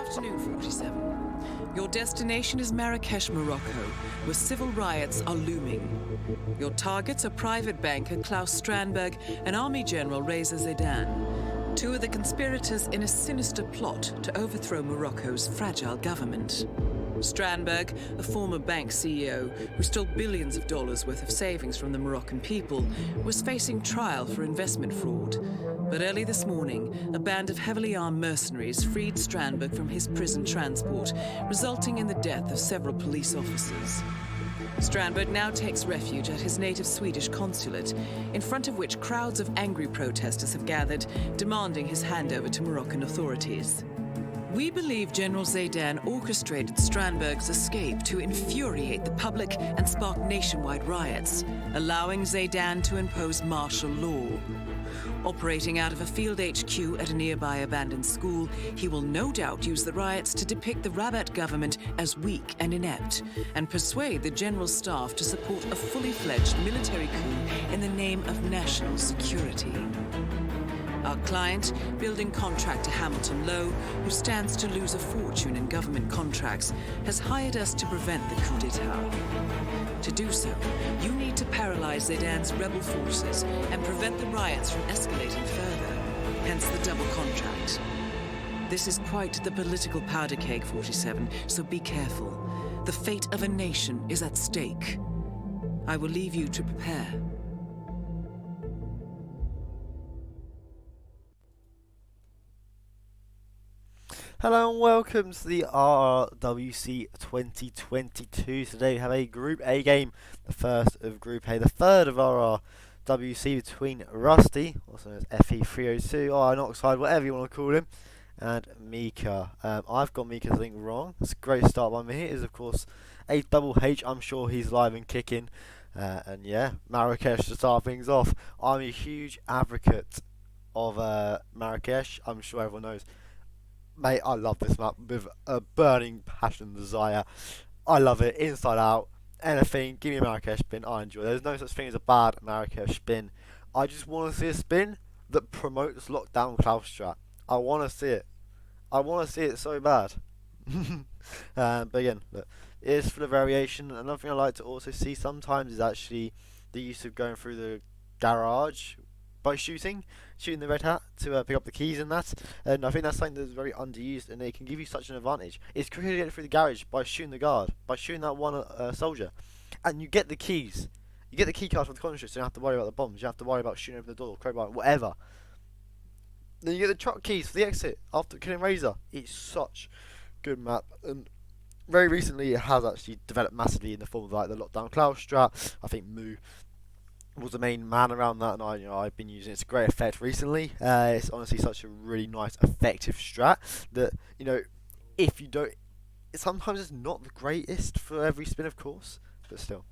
afternoon, 47. Your destination is Marrakesh, Morocco, where civil riots are looming. Your targets are private banker Klaus Strandberg and Army General Reza Zaidan, two of the conspirators in a sinister plot to overthrow Morocco's fragile government. Strandberg, a former bank CEO who stole billions of dollars worth of savings from the Moroccan people, was facing trial for investment fraud. But early this morning, a band of heavily armed mercenaries freed Strandberg from his prison transport, resulting in the death of several police officers. Strandberg now takes refuge at his native Swedish consulate, in front of which crowds of angry protesters have gathered, demanding his handover to Moroccan authorities. We believe General Zaidan orchestrated Strandberg's escape to infuriate the public and spark nationwide riots, allowing Zaidan to impose martial law. Operating out of a field HQ at a nearby abandoned school, he will no doubt use the riots to depict the Rabat government as weak and inept, and persuade the general staff to support a fully fledged military coup in the name of national security. Our client, building contractor Hamilton Lowe, who stands to lose a fortune in government contracts, has hired us to prevent the coup d'etat. To do so, you need to paralyze Zaidan's rebel forces and prevent the riots from escalating further, hence the double contract. This is quite the political powder keg, 47, so be careful. The fate of a nation is at stake. I will leave you to prepare. Hello and welcome to the RRWC22. Today we have a Group A game, the first of Group A, the third of RRWC between Rusty, also known as Fe3O2, or Oxide, whatever you want to call him, and Meekah. I've got Meekah's link wrong. It's a great start by me. It is, of course, a double H. I'm sure he's live and kicking. And yeah, Marrakesh to start things off. I'm a huge advocate of Marrakesh. I'm sure everyone knows. Mate, I love this map with a burning passion and desire. I love it, inside out, anything, give me a Marrakesh spin, I enjoy it. There's no such thing as a bad Marrakesh spin. I just want to see a spin that promotes lockdown Klaus strat. I want to see it. I want to see it so bad. But again, look, it is for the variation. Another thing I like to also see sometimes is actually the use of going through the garage by shooting the red hat to pick up the keys and that, and I think that's something that's very underused, and it can give you such an advantage. It's quicker to get through the garage by shooting the guard, by shooting that one soldier, and you get the keys. You get the key card for the contract, so you don't have to worry about the bombs, you don't have to worry about shooting open the door, crowbar, whatever. Then you get the truck keys for the exit after killing Razor. It's such good map, and very recently it has actually developed massively in the form of like the lockdown Klaus strat. I think Moo was the main man around that, and I've been using it. It's a great effect recently. It's honestly such a really nice, effective strat that, if you don't, sometimes it's not the greatest for every spin, of course, but still.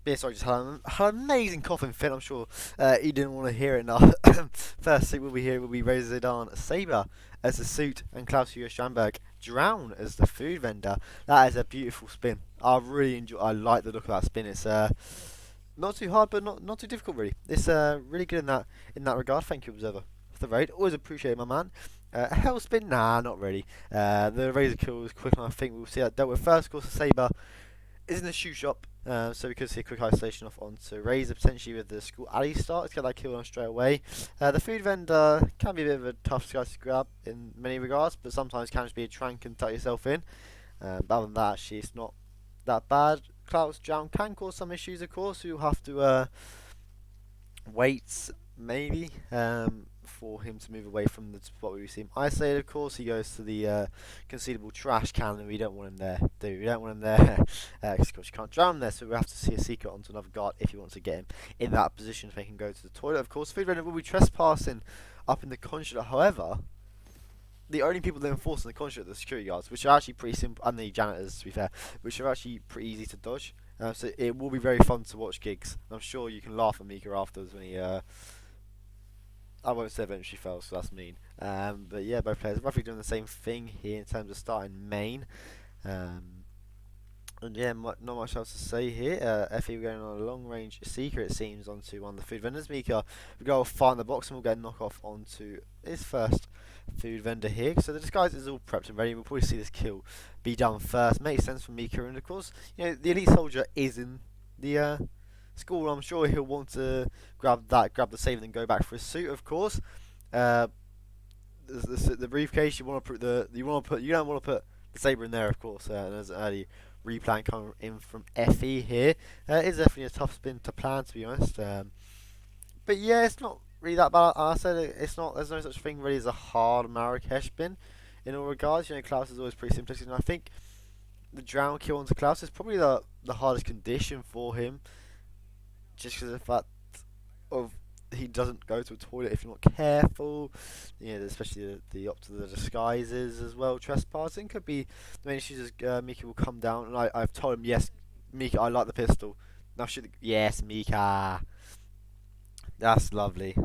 Yeah, sorry, just had an amazing coughing fit. I'm sure he didn't want to hear it now. First suit we'll be here will be Reza Zaidan Saber as the suit and Klaus-Hugo Strandberg Drown as the food vendor. That is a beautiful spin. I really enjoy. I like the look of that spin. It's not too hard, but not too difficult really. It's really good in that regard. Thank you, Observer, for the raid. Always appreciate it, my man. Hell spin? Nah, not really. The Razor kill was quick, and I think we'll see that dealt with first. Of course, the Saber is in the shoe shop, so we could see a quick isolation off onto Razor, potentially with the school alley start to get that kill on straight away. The food vendor can be a bit of a tough guy to grab in many regards, but sometimes can just be a trank and tuck yourself in. But other than that, actually, it's not that bad. Klaus Drown can cause some issues, of course. You'll have to wait, maybe, for him to move away from the spot where we see him isolated. Of course, he goes to the concealable trash can, and we don't want him there, do we? We don't want him there, because of course you can't drown him there, so we have to see a secret onto another guard if you want to get him in that position so he can go to the toilet. Of course, food vendor will be trespassing up in the consulate. However, the only people that enforce in the consulate are the security guards, which are actually pretty simple, and the janitors, to be fair, which are actually pretty easy to dodge. So it will be very fun to watch gigs. I'm sure you can laugh at Meekah afterwards when he I won't say eventually fell, so that's mean. But yeah, both players roughly doing the same thing here in terms of starting main. And yeah, not much else to say here. Fe going on a long range seeker, it seems, onto one of the food vendors. Meekah, we go find the box and we'll get a knockoff onto his first food vendor here. So the disguise is all prepped and ready. We'll probably see this kill be done first. Makes sense for Meekah, and of course, you know, the elite soldier is in the school. I'm sure he'll want to grab the save, and then go back for his suit. Of course, uh, the briefcase you want to put you don't want to put the saber in there, of course. And there's an early replan coming in from Fe here. It's definitely a tough spin to plan, to be honest. But yeah, it's not really that bad. I said it's not. There's no such thing really as a hard Marrakesh spin in all regards. You know, Klaus is always pretty simplistic, and I think the drown kill onto Klaus is probably the hardest condition for him, just because of the fact of he doesn't go to a toilet if you're not careful. You know, especially the up to the disguises as well. Trespassing could be the main issues. As Meekah will come down, and I've told him, yes, Meekah, I like the pistol. Now shoot. Yes, Meekah. That's lovely.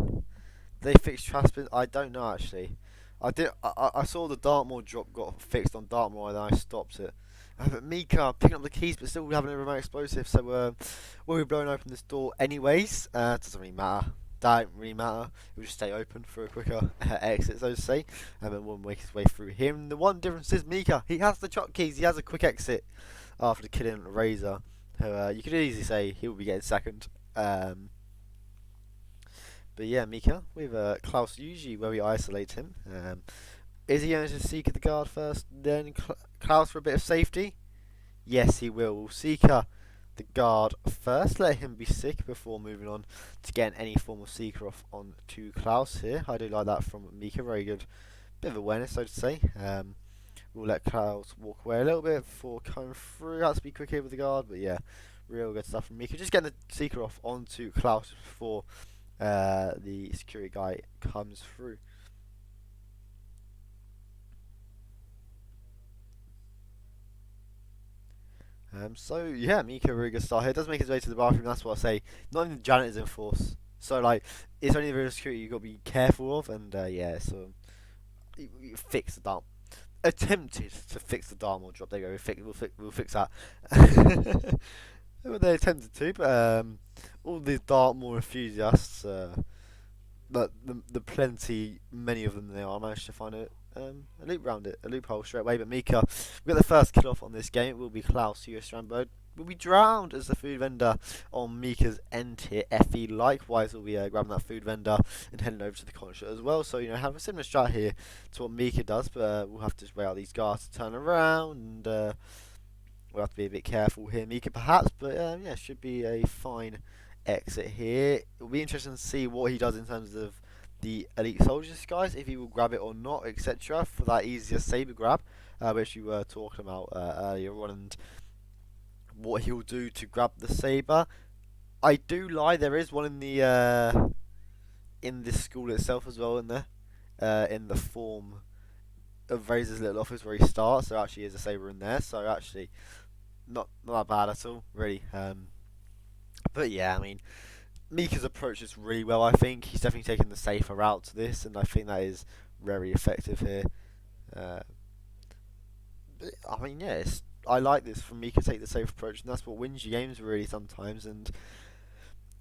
They fixed Traspin. I don't know actually. I saw the Dartmoor drop got fixed on Dartmoor, and then I stopped it. But Meekah picking up the keys, but still having a remote explosive. So we'll be blowing open this door anyways. Doesn't really matter. Don't really matter. It will just stay open for a quicker exit, so to say. And then we'll make his way through him. The one difference is Meekah. He has the choc keys. He has a quick exit after killing Razor. So you could easily say he will be getting second. But yeah, Meekah with Klaus usually where we isolate him. Is he going to seek the guard first, then Klaus for a bit of safety? Yes, he will. We'll Seeker the guard first, let him be sick before moving on to getting any form of Seeker off on to Klaus here. I do like that from Meekah, very good bit of awareness, so to say. We'll let Klaus walk away a little bit before coming through. Has to be quick here with the guard, but yeah, real good stuff from Meekah. Just getting the Seeker off onto Klaus before the security guy comes through. So yeah, Meekah really good start here. Does make his way to the bathroom. That's what I say. Not even the janitor's in force. So like, it's only the real security you got to be careful of. And yeah, so you fix the Dartmoor. Attempted to fix the Dartmoor drop. There you go. We'll fix that. Well, they attempted to, but all these Dartmoor enthusiasts, but the plenty, many of them they are, managed to find a loop round it, a loophole straight away. But Meekah, we got the first kill off on this game. It will be Klaus, US Strandberg will be drowned as the food vendor on Meekah's end here. Fe likewise will be grabbing that food vendor and heading over to the concert as well. So, you know, have a similar strat here to what Meekah does, but we'll have to just wait out these guards to turn around, and we'll have to be a bit careful here, Meekah perhaps, but yeah, should be a fine exit here. It'll be interesting to see what he does in terms of the elite soldiers, guys, if he will grab it or not, etc. for that easier saber grab, which we were talking about earlier on, and what he'll do to grab the saber. I do lie, there is one in this school itself as well in there, in the form of Razor's little office where he starts. There actually is a saber in there, so actually not that bad at all, really. But yeah, I mean, Meekah's approached this really well. I think he's definitely taken the safer route to this, and I think that is very effective here. I mean, yes, I like this from Meekah, take the safe approach, and that's what wins you games really sometimes. And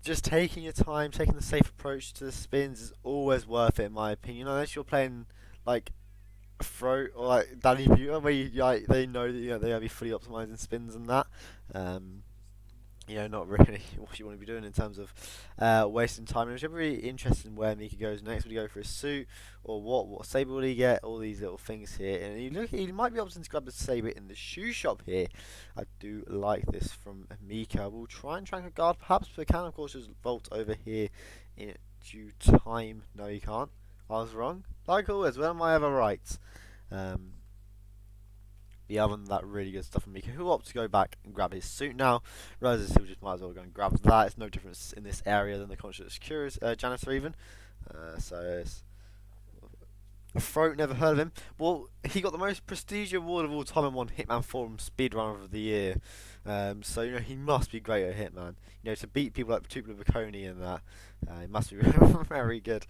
just taking your time, taking the safe approach to the spins is always worth it, in my opinion. Unless you're playing like Throat or like Danny Buter, where like, they know that they gotta be fully optimizing spins and that. You know, not really what you want to be doing in terms of wasting time. And it's really interesting where Meekah goes next. Will he go for a suit or what? What saber will he get? All these little things here, and he might be opting to grab the saber in the shoe shop here. I do like this from Meekah. We'll try and track a guard, perhaps, but can of course just vault over here in due time. No, you can't. I was wrong. Like always, when am I ever right? Other than that, really good stuff from Meekah, who opts to go back and grab his suit now. Roses still just might as well go and grab that. It's no difference in this area than the conscious curious janitor even. So it's Throat, never heard of him. Well, he got the most prestigious award of all time and won Hitman Forum Speedrunner of the Year. So you know he must be great at Hitman. You know, to beat people like Tupelo Baconi and that, he must be very good.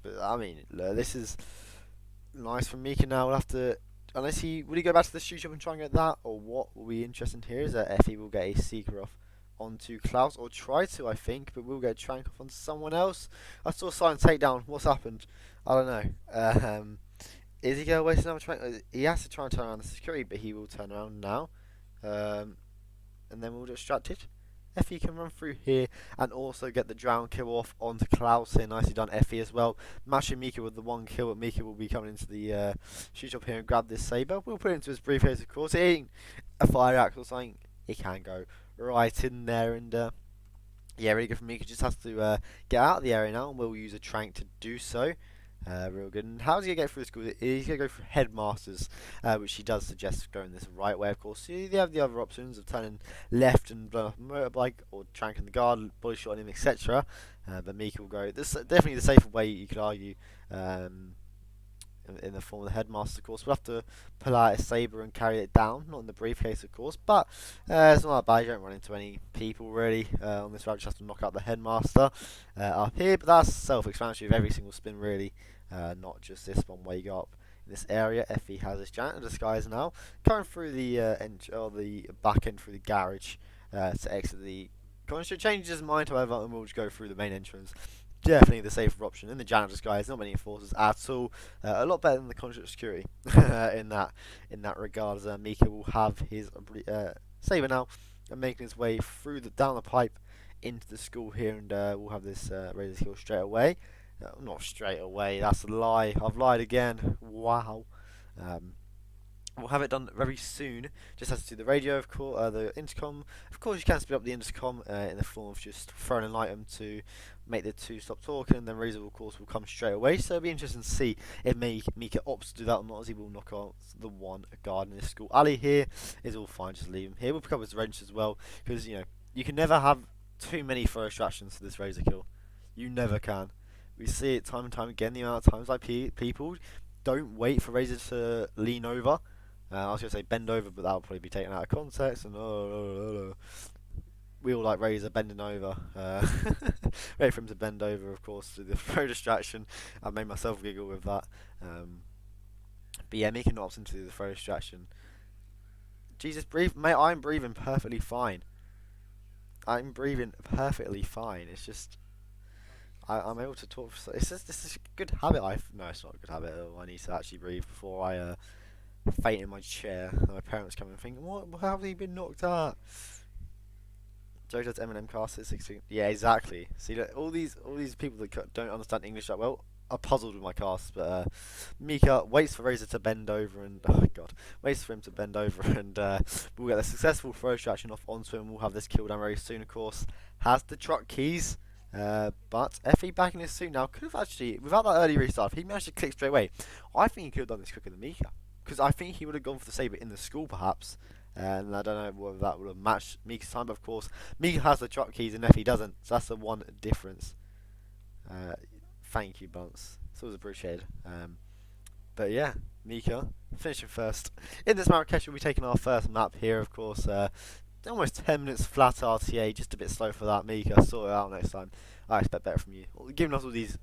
But I mean, this is nice from Meekah now. We'll have to unless will he go back to the shoe shop and try and get that, or what will be interesting here is that Effie will get a seeker off onto Klaus, or try to, I think, but we'll get Trank off on someone else. I saw silent takedown. What's happened? I don't know. Is he going to waste another Trank? He has to try and turn around the security, but he will turn around now. And then we'll distract it. Effie can run through here and also get the drown kill off onto Klaus here. Nicely done, Effie, as well. Matching Meekah with the one kill, but Meekah will be coming into the shoot shop here and grab this saber. We'll put it into his briefcase, of course. It ain't a fire axe or something. It can go right in there, and yeah, really good for Meekah. Just has to get out of the area now, and we'll use a Trank to do so. Real good. And how's he going to get through school? He's going to go for headmasters, which he does suggest going this right way, of course. So you have the other options of turning left and blowing up a motorbike, or tranking the guard, body shotting him, etc. But Meekah will go. This is definitely the safer way, you could argue, in the form of the headmaster, of course. We'll have to pull out a saber and carry it down, not in the briefcase, of course, but it's not that bad. You don't run into any people really on this route. Just have to knock out the headmaster up here, but that's self-explanatory of every single spin really, not just this one where you go up in this area. Effie has his janitor disguise now, coming through the the back end through the garage to exit the construct. Changes his mind, however, and we'll just go through the main entrance. Definitely the safer option in the janitor disguise. Not many enforcers at all. A lot better than the construct security in that regard. As Meekah will have his saber now and making his way through down the pipe into the school here, and we'll have this razor kill straight away. Not straight away. That's a lie. I've lied again. Wow. We'll have it done very soon. Just has to do the radio, of course, the intercom. Of course, you can speed up the intercom in the form of just throwing an item to make the two stop talking, and then Razor, of course, will come straight away. So it'll be interesting to see if Meekah opts to do that or not, as he will knock out the one guard in this school. Ali here is all fine, just leave him here. We'll pick up his wrench as well, because you can never have too many throw distractions for this Razor kill. You never can. We see it time and time again. The amount of times like people don't wait for Razor to lean over. I was going to say bend over, but that'll probably be taken out of context. And we all like Razor bending over. Wait for him to bend over, of course, to the throw distraction. I made myself giggle with that. But yeah, Meekah opts into the throw distraction. Jesus, breathe, mate. I'm breathing perfectly fine. I'm breathing perfectly fine. It's just I'm able to talk. It's just, this is a good habit. No, it's not a good habit. I need to actually breathe before I faint in my chair. My parents come and think, what? How have you been knocked out? Joe does Eminem cast at 16. Yeah, exactly. See, look, all these people that don't understand English that well are puzzled with my cast. But Meekah waits for Razor to bend over, and waits for him to bend over, and we'll get a successful throw distraction off onto him. We'll have this kill down very soon, of course. Has the truck keys. But Effie back in his suit now could have actually, without that early restart, if he managed to click straight away, I think he could have done this quicker than Meekah. Because I think he would have gone for the saber in the school, perhaps. And I don't know whether that would have matched Meekah's time, but of course, Meekah has the truck keys and Effie doesn't. So that's the one difference. Thank you, Bunce. It's always appreciated. But yeah, Meekah finishing first. In this Marrakesh, we'll be taking our first map here, of course. Almost 10 minutes flat RTA, just a bit slow for that. Meekah, sort it out next time. I expect better from you. Giving us all these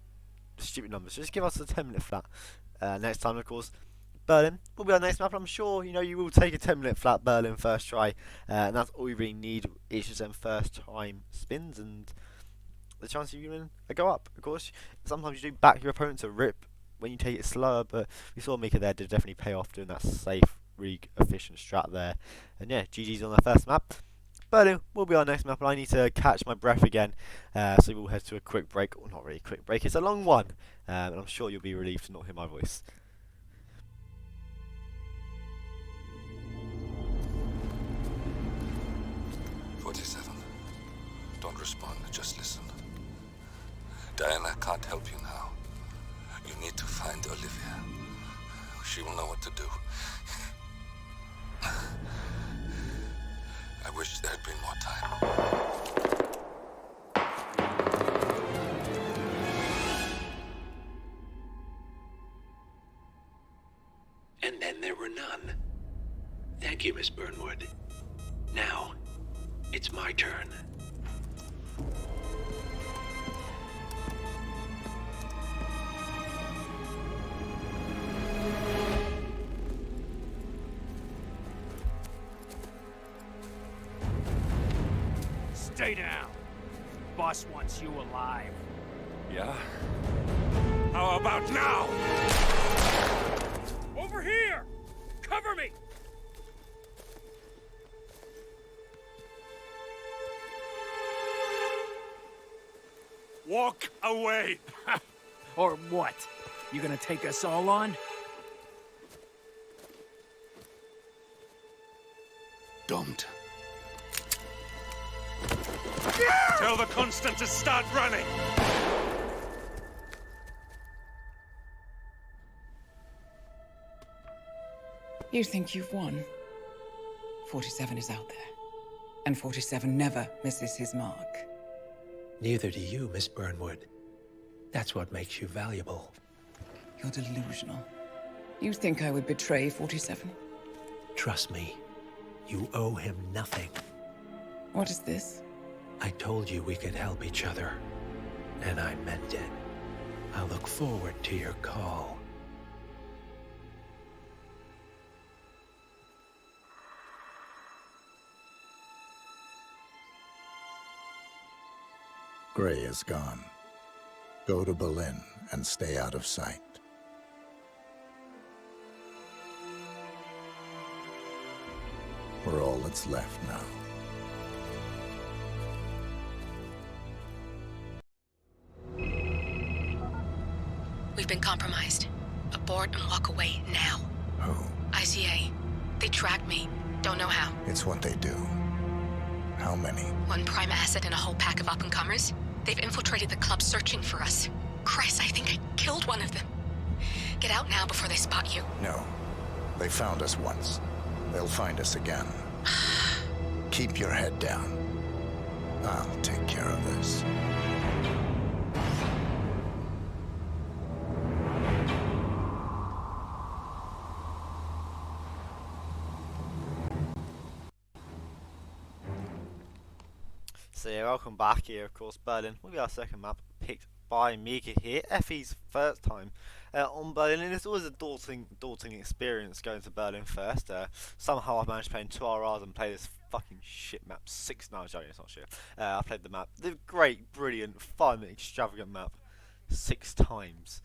stupid numbers, just give us a 10-minute flat. Next time, of course, Berlin will be our next map. I'm sure you will take a 10-minute flat Berlin first try, and that's all you really need. It's just them first time spins and the chance of you winning a go up. Of course, sometimes you do back your opponent to rip when you take it slower, but we saw Meekah there did definitely pay off doing that safe, really efficient strat there. And yeah, GG's on their first map. Berlin will be our next map, and I need to catch my breath again. So we'll head to a quick break. Well, not really a quick break, it's a long one. And I'm sure you'll be relieved to not hear my voice. Don't respond, just listen. Diana can't help you now. You need to find Olivia. She will know what to do. I wish there had been more time. And then there were none. Thank you, Miss Burnwood. Now, it's my turn. Stay down. Boss wants you alive. Yeah? How about now? Over here! Cover me! Walk away! Or what? You gonna take us all on? Don't. Tell the Constant to start running! You think you've won? 47 is out there. And 47 never misses his mark. Neither do you, Miss Burnwood. That's what makes you valuable. You're delusional. You think I would betray 47? Trust me, you owe him nothing. What is this? I told you we could help each other, and I meant it. I look forward to your call. Gray is gone. Go to Berlin and stay out of sight. We're all that's left now. We've been compromised. Abort and walk away now. Who? ICA. They tracked me. Don't know how. It's what they do. How many? One prime asset and a whole pack of up-and-comers. They've infiltrated the club searching for us. Christ, I think I killed one of them. Get out now before they spot you. No. They found us once. They'll find us again. Keep your head down. I'll take care of this. So yeah, welcome back here, of course, Berlin. We'll be our second map, picked by Meekah here. Effie's first time on Berlin, and it's always a daunting experience going to Berlin first. Somehow I've managed to play in 2 RRs and play this fucking shit map 6 times. It's not shit. I played the map, the great, brilliant, fun, extravagant map 6 times.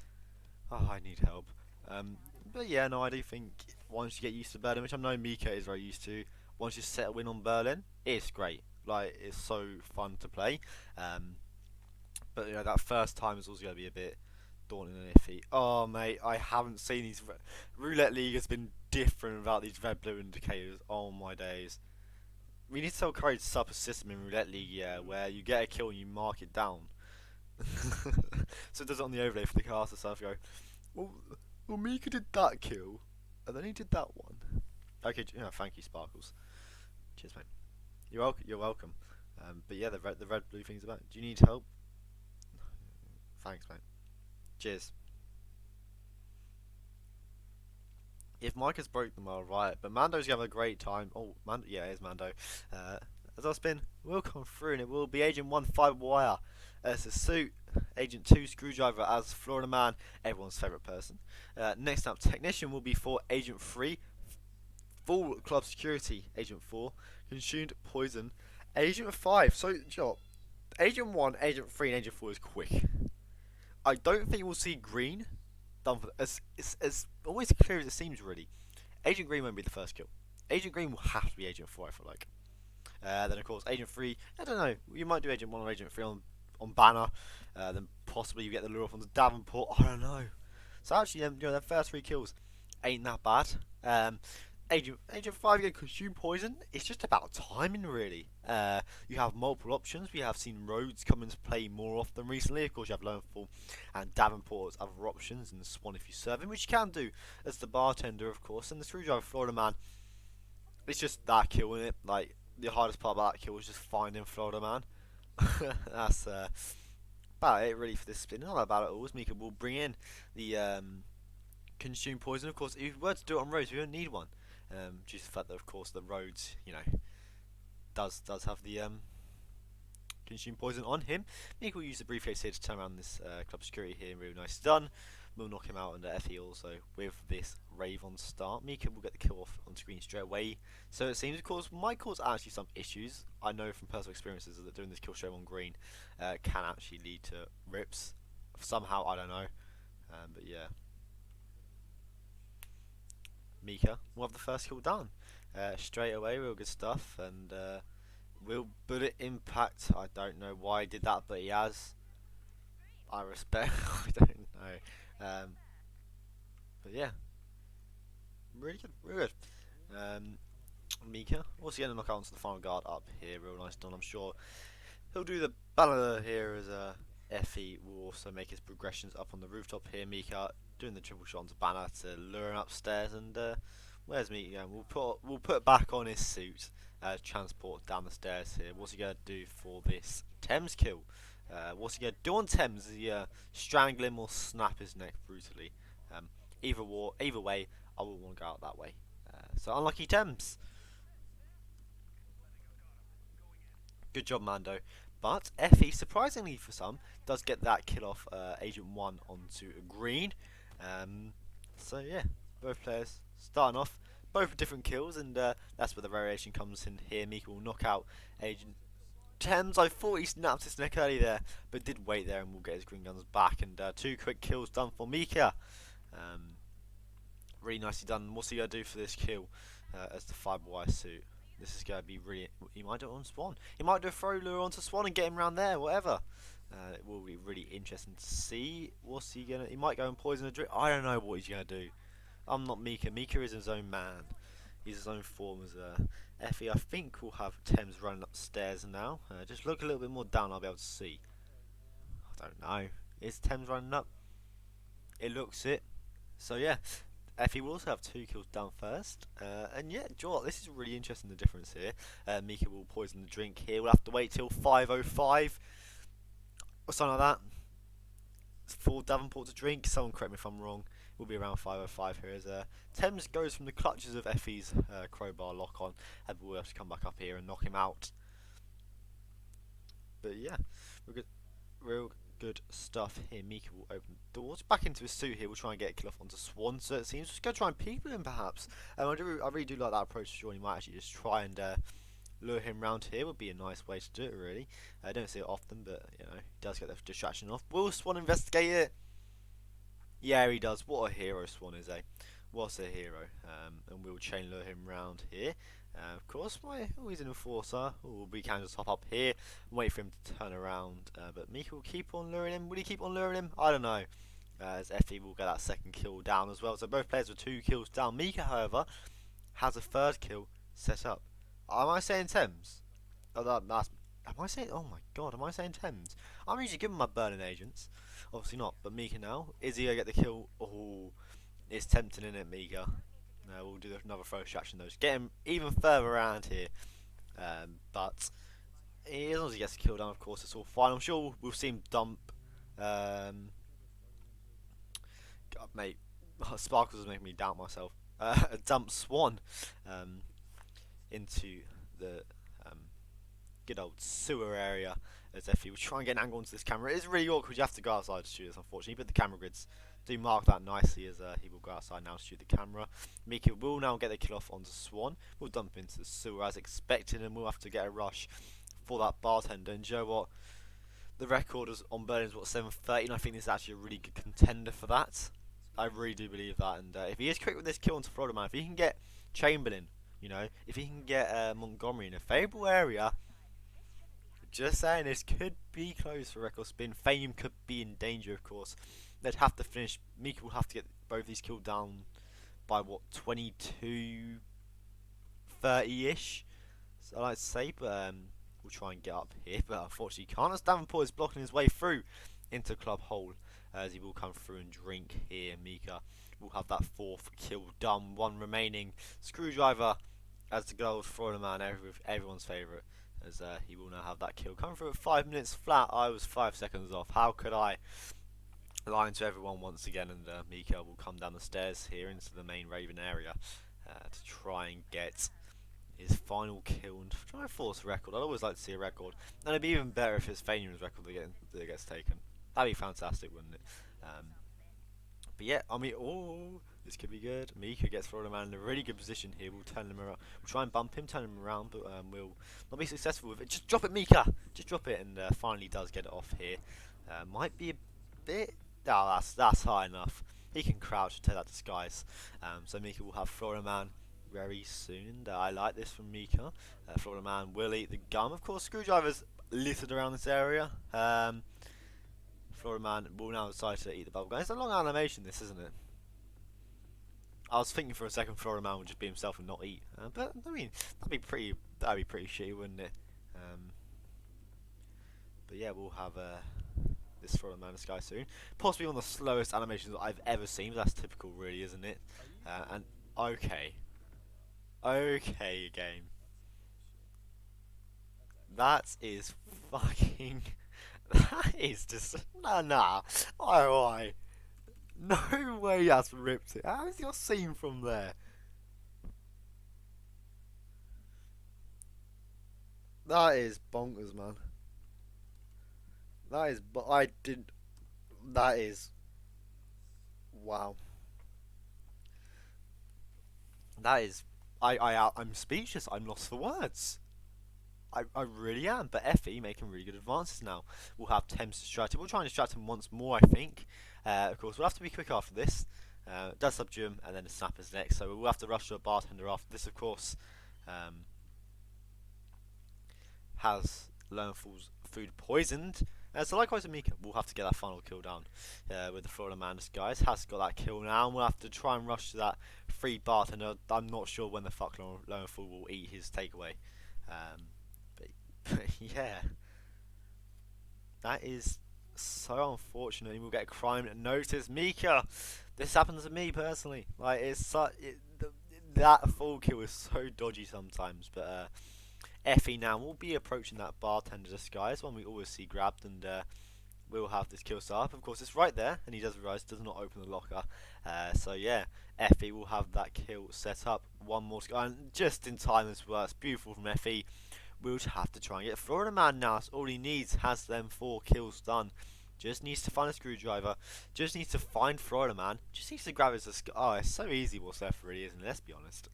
Oh, I need help. But yeah, no, I do think once you get used to Berlin, which I know Meekah is very used to, once you settle in on Berlin, it's great. Like, it's so fun to play, but you know, that first time is also going to be a bit daunting and iffy. Oh mate, I haven't seen these. Roulette League has been different without these red blue indicators. Oh my days. We need to tell Curry to set up a system in Roulette League, yeah, where you get a kill and you mark it down. So it does it on the overlay for the caster stuff. Go, well, Meekah did that kill, and then he did that one. Okay, thank you, Sparkles. Cheers, mate. You're welcome. But yeah, the red blue thing's about. Do you need help? Thanks, mate. Cheers. If Mike has broke them, I'll riot. But Mando's gonna have a great time. Oh, Mando, yeah, here's Mando. As I spin, we'll come through, and it will be Agent 1 fiber wire as a suit. Agent 2 screwdriver as Florida Man, everyone's favourite person. Next up, technician will be for Agent 3. Full club security, Agent 4. Consumed poison, Agent 5. So, Agent 1, Agent 3, and Agent 4 is quick. I don't think we'll see green done for as always clear as it seems, really. Agent Green won't be the first kill. Agent Green will have to be Agent 4, I feel like. Then, of course, Agent 3, I don't know, you might do Agent 1 or Agent 3 on Banner. Then possibly you get the lure off on the Davenport, I don't know. So, actually, their first 3 kills ain't that bad. Agent 5, you can consume poison. It's just about timing, really. You have multiple options. We have seen Rhodes come into play more often recently. Of course, you have Lowenfall and Davenport as other options, and the Swan if you serve him, which you can do as the bartender, of course. And the Screwdriver Florida Man, it's just that kill, isn't it? Like, the hardest part about that kill is just finding Florida Man. That's about it, really, for this spin. Not that bad at all. Meekah will bring in the consume poison. Of course, if we were to do it on Rhodes, we don't need one. Due to the fact that, of course, the Rhodes, does have the consume poison on him. Meekah will use the briefcase here to turn around this club security here. Really nice done. will knock him out, and Fe also with this rave on start. Meekah will get the kill off on screen straight away. So it seems might cause actually some issues. I know from personal experiences that doing this kill straight on green can actually lead to rips. Somehow, I don't know. But yeah. Meekah will have the first kill done. Straight away, real good stuff. And will bullet impact. I don't know why he did that, but he has. I respect. I don't know. But yeah, really good, really good. Meekah also getting a knockout onto the final guard up here. Real nice done. I'm sure he'll do the banner here as Fe will also make his progressions up on the rooftop here. Meekah doing the triple shot onto banner to lure him upstairs, and where's Meekah going? We'll put back on his suit. Transport down the stairs here. What's he gonna do for this Thames kill? What's he gonna do on Thames? Is he strangle him or snap his neck brutally? Either way, I will want to go out that way. So unlucky Thames. Good job, Mando. But Fe, surprisingly for some, does get that kill off Agent 1 onto green. So yeah, both players starting off, both with different kills, and that's where the variation comes in here. Meekah will knock out Agent Thames. I thought he snapped his neck early there, but did wait there and will get his green guns back. And 2 quick kills done for Meekah. Really nicely done. What's he going to do for this kill as the fiber wire suit? This is going to be really... He might do it on Swan. He might do a throw lure onto Swan and get him around there, whatever. It will be really interesting to see. What's he going to... He might go and poison a drink. I don't know what he's going to do. I'm not Meekah. Meekah is his own man. He's his own form as Fe. I think we'll have Thames running upstairs now. Just look a little bit more down, I'll be able to see. I don't know. Is Thames running up? It looks it. So yeah, Fe will also have 2 kills down first. And yeah, Joel, this is really interesting, the difference here. Meekah will poison the drink here. We'll have to wait till 5:05 or something like that for Davenport to drink. Someone correct me if I'm wrong. Will be around 5:05 here as Thames goes from the clutches of Fe's crowbar lock on, and we'll have to come back up here and knock him out. But yeah, real good stuff here. Meekah will open the doors back into his suit here. We'll try and get a kill off onto Swan. So it seems just go try and people him perhaps. I really do like that approach to Sean. He might actually just try and lure him round here. Would be a nice way to do it, really. I don't see it often, but you know, he does get the distraction off. Will Swan investigate it? Yeah, he does. What a hero Swan is, eh? What a hero. And we'll chain lure him round here. Of course, he's an enforcer. We can just hop up here and wait for him to turn around. But Meekah will keep on luring him. Will he keep on luring him? I don't know. As Fe will get that second kill down as well. So both players with 2 kills down. Meekah, however, has a 3rd kill set up. Am I saying Thames? Oh, am I saying? Oh my God, am I saying Thames? I'm usually giving my burning agents. Obviously not. But Meekah now, is he gonna get the kill? Oh, it's tempting, isn't it, Meekah? We'll do another throw distraction though. Just get him even further around here. But as long as he gets the kill down, of course, it's all fine. I'm sure we'll see him dump. God, mate, Sparkles is making me doubt myself. Dump Swan into the good old sewer area. As Fe will try and get an angle onto this camera. It is really awkward. You have to go outside to shoot this, unfortunately. But the camera grids do mark that nicely as he will go outside now to shoot the camera. Meekah will now get the kill off onto Swan. We'll dump into the sewer as expected, and we'll have to get a rush for that bartender. And you know what? The record on Berlin is what, 7:30, and I think this is actually a really good contender for that. I really do believe that. And if he is quick with this kill onto Florida Man, if he can get Chamberlain, you know, if he can get Montgomery in a favourable area, just saying, this could be close for record spin. Fame could be in danger, of course. They'd have to finish. Meekah will have to get both these killed down by what, 22:30-ish. So I like to say, but we'll try and get up here. But unfortunately, can't. As Davenport is blocking his way through into club hole, as he will come through and drink here. Meekah will have that 4th kill done. 1 remaining. Screwdriver as the gold Florida Man, everyone's favourite. As he will now have that kill. Come through at 5 minutes flat. I was 5 seconds off. How could I? Lying to everyone once again, and Meekah will come down the stairs here into the main Raven area to try and get his final kill and try and force a record. I'd always like to see a record, and it'd be even better if it's Fabian's record that gets taken. That'd be fantastic, wouldn't it? But yeah, I mean, oh, this could be good. Meekah gets Florida Man in a really good position here. We'll turn him around. We'll try and bump him, turn him around, but we'll not be successful with it. Just drop it, Meekah. Just drop it, and finally does get it off here. Might be a bit. Oh, that's high enough. He can crouch and take that disguise. So Meekah will have Florida Man very soon. I like this from Meekah. Florida Man will eat the gum. Of course, screwdrivers littered around this area. Florida Man will now decide to eat the bubble gum. It's a long animation, this, isn't it? I was thinking for a second Florida Man would just be himself and not eat, but I mean that'd be pretty shitty, wouldn't it? But yeah, we'll have this Florida Man disguise soon. Possibly one of the slowest animations that I've ever seen. But that's typical, really, isn't it? And okay, game. That is fucking. That is just nah. Why? No way that's ripped it. How is your scene from there? That is bonkers, man. That is. But I didn't. That is. Wow. That is. I'm speechless. I'm lost for words. I really am, but Fe making really good advances now. We'll have Thames distracted. We'll try and distract him once more, I think. Of course, we'll have to be quick after this. Does subdue him, and then the snapper's next. So we'll have to rush to a bartender after this, of course. Has Learnful's food poisoned. So likewise with Meekah, we'll have to get that final kill down with the Florida Man disguise. Has got that kill now, and we'll have to try and rush to that free bartender. I'm not sure when the fuck Learnful will eat his takeaway. But yeah, that is so unfortunate. We'll get a crime notice. Meekah, this happens to me personally. Like that full kill is so dodgy sometimes. But Fe now will be approaching that bartender disguise, one we always see grabbed, and we'll have this kill set up. Of course, it's right there, and he does realise does not open the locker. So yeah, Fe will have that kill set up. One more, and just in time as well. It's beautiful from Fe. We'll just have to try and get Florida Man now. That's all he needs. Has them 4 kills done. Just needs to find a screwdriver. Just needs to find Florida Man. Just needs to grab his. Oh, it's so easy what's left really, isn't it? Let's be honest.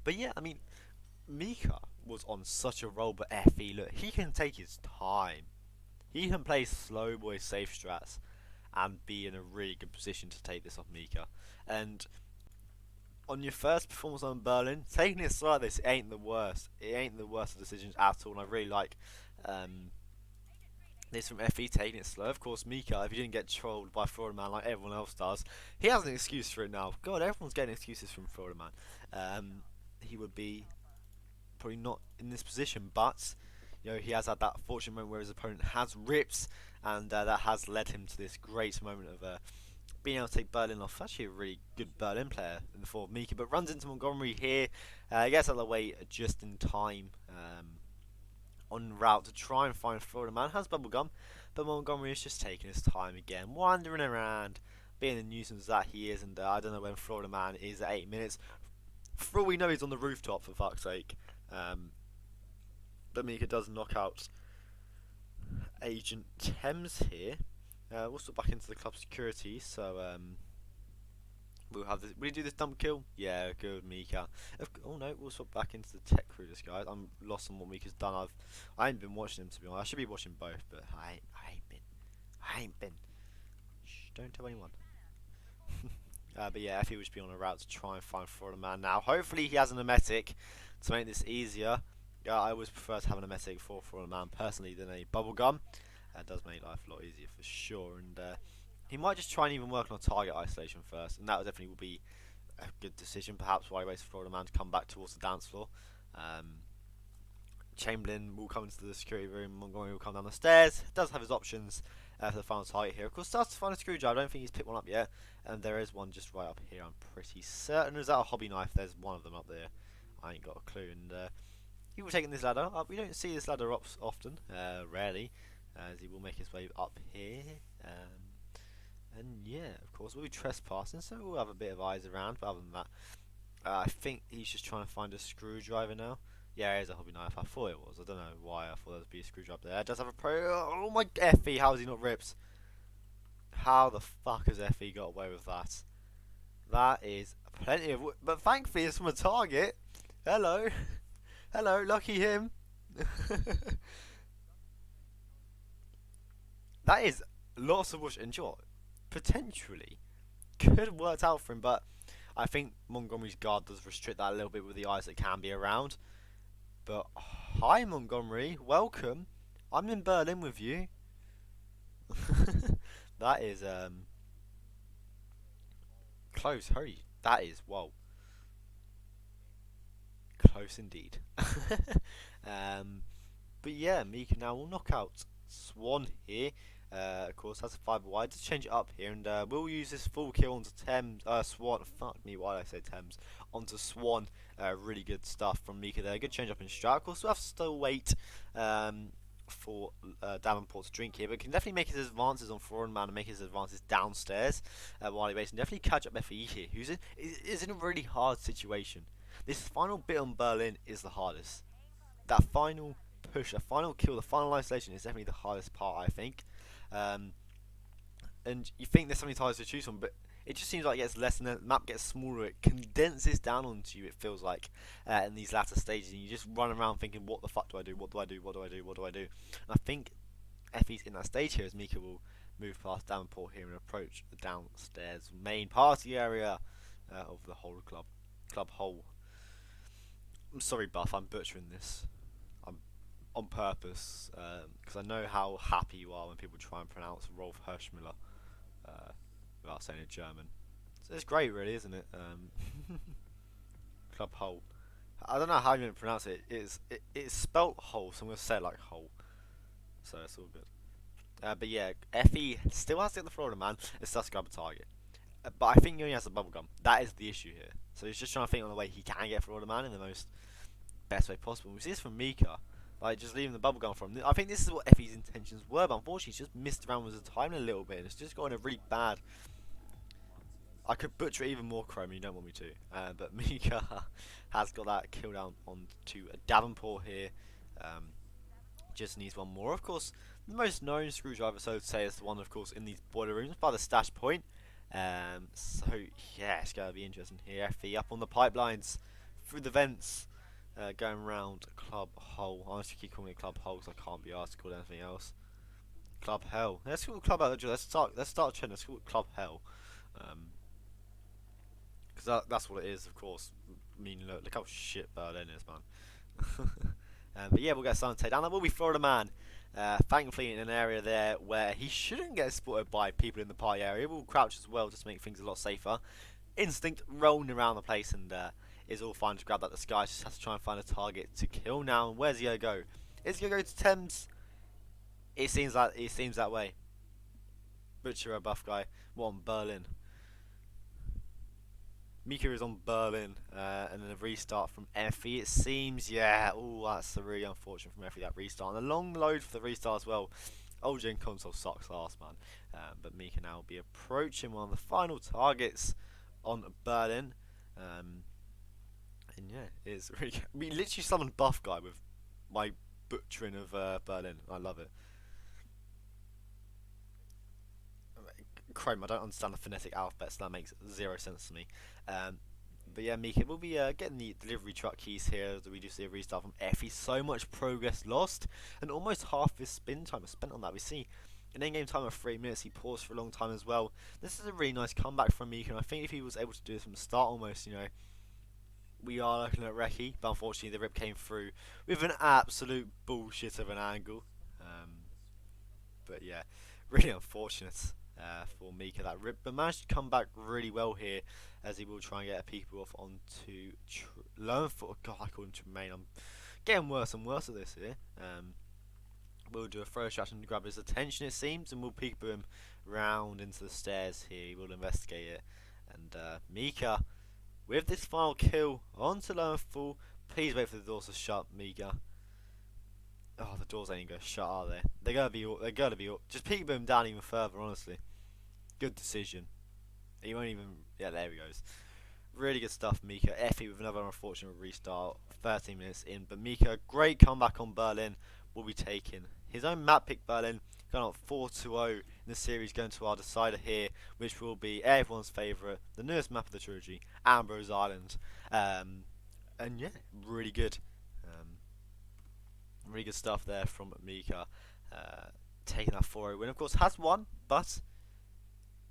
But yeah, I mean, Meekah was on such a roll, but Fe, look, he can take his time. He can play slow boy safe strats and be in a really good position to take this off Meekah. And on your first performance on Berlin, taking it like this, it ain't the worst. It ain't the worst of decisions at all, and I really like this from Fe, taking it slow. Of course, Meekah, if he didn't get trolled by Florida Man like everyone else does, he has an excuse for it now. God, everyone's getting excuses from Florida Man. He would be probably not in this position, but you know, he has had that fortunate moment where his opponent has ripped, and that has led him to this great moment of being able to take Berlin off. Actually a really good Berlin player in the form of Meekah, but runs into Montgomery here, gets out of the way just in time, en route to try and find Florida Man. Has bubblegum, but Montgomery is just taking his time again, wandering around, being the nuisance that he is, and I don't know when Florida Man is at 8 minutes. For all we know, he's on the rooftop, for fuck's sake. But Meekah does knock out Agent Thames here. We'll swap back into the club security, so we'll have this. Will he do this dump kill? Yeah, good, Meekah. Oh no, we'll swap back into the tech crew disguise. I'm lost on what Meekah's done. I ain't been watching him, to be honest. I should be watching both, but I ain't been. Shh, don't tell anyone. But yeah, Fe will just be on a route to try and find Florida Man now. Hopefully he has an emetic to make this easier. Yeah, I always prefer to have an emetic for Florida Man personally than a bubblegum. It does make life a lot easier for sure. And he might just try and even work on target isolation first, and that definitely will be a good decision. Perhaps while he waits for Florida Man to come back towards the dance floor. Chamberlain will come into the security room. Montgomery will come down the stairs. Does have his options for the final target here. Of course, starts to find a screwdriver. I don't think he's picked one up yet. And there is one just right up here. I'm pretty certain. Is that a hobby knife? There's one of them up there. I ain't got a clue. And he will take this ladder up. We don't see this ladder up often. Rarely. As he will make his way up here. And yeah, of course, we'll be trespassing. So we'll have a bit of eyes around. But other than that, I think he's just trying to find a screwdriver now. Yeah, it is a hobby knife. I thought it was. I don't know why I thought there would be a screwdriver there. It does have a pro. Oh my Fe, how is he not ripped? How the fuck has Fe got away with that? That is plenty of... But thankfully it's from a target. Hello. Hello, lucky him. That is lots of bush. And you know what? Potentially could have worked out for him, but I think Montgomery's guard does restrict that a little bit with the eyes that can be around. But hi Montgomery, welcome. I'm in Berlin with you. That is close. Hurry. That is whoa. Close indeed. But yeah, Meekah now will knock out Swan here. Of course, has a 5 wide to change it up here, and we'll use this full kill onto Swan. Fuck me, why did I say Thames? Onto Swan. Really good stuff from Meekah there. Good change up in strat. Of course, we'll have to still wait for Davenport to drink here, but can definitely make his advances on Foreign Man and make his advances downstairs while he waits, and definitely catch up Fe here, who's is in a really hard situation. This final bit on Berlin is the hardest. That final push, the final kill, the final isolation is definitely the hardest part, I think. And you think there's so many tiles to choose from, but it just seems like it gets less and the map gets smaller. It condenses down onto you, it feels like, in these latter stages, and you just run around thinking, what the fuck do I do, what do I do, what do I do, what do I do? And I think Fe's in that stage here as Meekah will move past Davenport here and approach the downstairs main party area of the whole club hole. I'm sorry, Buff, I'm butchering this. I'm on purpose, because I know how happy you are when people try and pronounce Rolf Hirschmüller without saying it German. So it's great, really, isn't it? Club hole. I don't know how you're going to pronounce it. It's spelt hole, so I'm going to say it like hole. So it's all good. But yeah, Fe still has to get the Florida man and starts to grab a target. But I think he only has the bubblegum. That is the issue here. So he's just trying to think on the way he can get Florida man in the most best way possible. We see this from Meekah, like just leaving the bubblegum from him. I think this is what Fe's intentions were, but unfortunately he's just missed around with the timing a little bit, and it's just gotten a really bad... I could butcher it even more, Chrome, you don't want me to. But Meekah has got that kill down onto Davenport here. Just needs one more. Of course, the most known screwdriver, so to say, is the one, of course, in these boiler rooms by the stash point. So yeah, it's going to be interesting here. Fe up on the pipelines, through the vents, going around Club Hole. I honestly keep calling it Club Hole because I can't be asked to call it anything else. Club Hell. Let's call it Club Hell. Let's start a trend. Let's call it Club Hell. Because that's what it is, of course. I mean, look how shit Berlin is, man. But yeah, we'll get started take down. That will be Florida Man. Thankfully in an area there where he shouldn't get spotted by people in the party area. We'll crouch as well just to make things a lot safer. Instinct rolling around the place, and is all fine to grab that. The guy just has to try and find a target to kill now. And where's he gonna go? Is he gonna go to Thames? It seems that way. Butcher a buff guy. What on Berlin? Meekah is on Berlin, and then a restart from Fe. It seems, yeah. Oh, that's really unfortunate from Fe, that restart. And a long load for the restart as well. Old Gen console sucks ass, man. But Meekah now will be approaching one of the final targets on Berlin. And yeah, it's really. We literally summoned buff guy with my butchering of Berlin. I love it. Chrome, I don't understand the phonetic alphabet, so that makes 0 sense to me. But yeah, Meekah will be getting the delivery truck keys here as we do see a restart from Fe. So much progress lost, and almost half his spin time is spent on that. We see an in-game time of 3 minutes. He paused for a long time as well. This is a really nice comeback from Meekah, and I think if he was able to do this from the start almost, you know, we are looking at Reki, but unfortunately the rip came through with an absolute bullshit of an angle. But yeah, really unfortunate for Meekah, that rip, but managed to come back really well here as he will try and get people off onto Learnfoot. God, I call him Tremaine. I'm getting worse and worse at this here. We'll do a throw distraction to grab his attention, it seems, and we'll peek him round into the stairs here. He will investigate it, and Meekah with this final kill onto Learnfoot. Please wait for the doors to shut, Meekah. Oh, the doors ain't gonna shut, are they? They're gonna be. Just peek him down even further, honestly. Good decision. He won't even. Yeah, there he goes. Really good stuff, Meekah. Fe with another unfortunate restart. 13 minutes in, but Meekah, great comeback on Berlin. Will be taking his own map pick, Berlin, going on 4-2-0 in the series, going to our decider here, which will be everyone's favourite, the newest map of the trilogy, Ambrose Island. And yeah, really good. Really good stuff there from Meekah. Taking that 4-0 win. Of course, has won, but